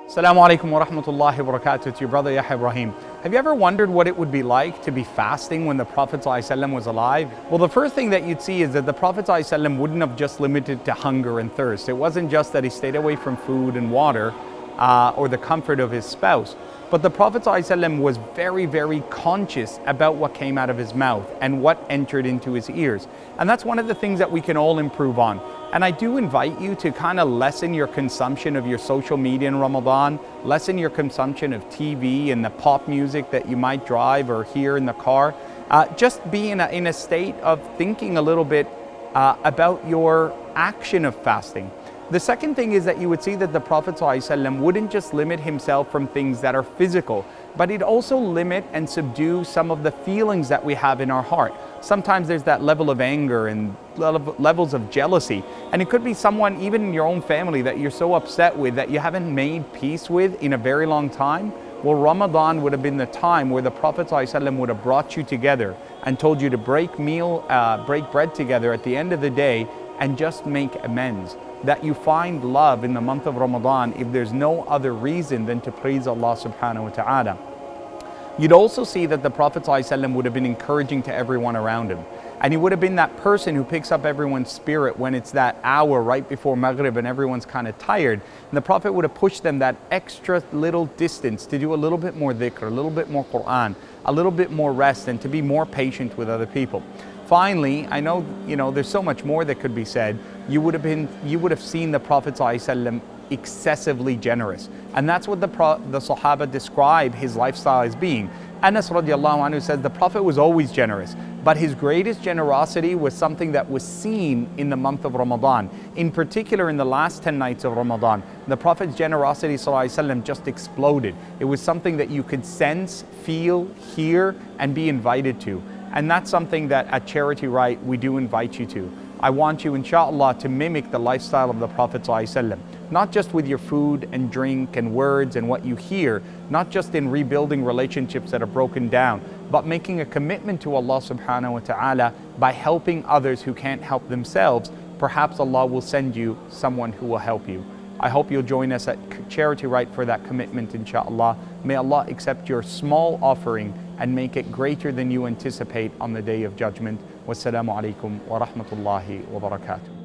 Assalamu alaikum wa rahmatullahi wa barakatuh. To your brother Yahya Ibrahim. Have you ever wondered what it would be like to be fasting when the Prophet ﷺ was alive? Well, the first thing that you'd see is that the Prophet ﷺ wouldn't have just limited to hunger and thirst. It wasn't just that he stayed away from food and water or the comfort of his spouse. But the Prophet ﷺ was very, very conscious about what came out of his mouth and what entered into his ears. And that's one of the things that we can all improve on. And I do invite you to kind of lessen your consumption of your social media in Ramadan, lessen your consumption of TV and the pop music that you might drive or hear in the car. Just be in a state of thinking a little bit about your action of fasting. The second thing is that you would see that the Prophet ﷺ wouldn't just limit himself from things that are physical, but he'd also limit and subdue some of the feelings that we have in our heart. Sometimes there's that level of anger and levels of jealousy. And it could be someone, even in your own family, that you're so upset with that you haven't made peace with in a very long time. Well, Ramadan would have been the time where the Prophet ﷺ would have brought you together and told you to break bread together at the end of the day and just make amends. That you find love in the month of Ramadan if there's no other reason than to praise Allah subhanahu wa ta'ala. You'd also see that the Prophet ﷺ would have been encouraging to everyone around him. And he would have been that person who picks up everyone's spirit when it's that hour right before Maghrib and everyone's kind of tired. And the Prophet would have pushed them that extra little distance to do a little bit more dhikr, a little bit more Quran, a little bit more rest, and to be more patient with other people. Finally, I know, there's so much more that could be said. You would have seen the Prophet ﷺ excessively generous. And that's what the Sahaba describe his lifestyle as being. Anas radiallahu anhu says the Prophet was always generous, but his greatest generosity was something that was seen in the month of Ramadan. In particular, in the last 10 nights of Ramadan, the Prophet's generosity ﷺ just exploded. It was something that you could sense, feel, hear, and be invited to. And that's something that at Charity Right we do invite you to. I want you, inshallah, to mimic the lifestyle of the Prophet ﷺ. Not just with your food and drink and words and what you hear, not just in rebuilding relationships that are broken down, but making a commitment to Allah subhanahu wa ta'ala by helping others who can't help themselves. Perhaps Allah will send you someone who will help you. I hope you'll join us at Charity Right for that commitment, inshallah. May Allah accept your small offering and make it greater than you anticipate on the Day of Judgment. Wassalamu alaikum wa rahmatullahi wa barakatuh.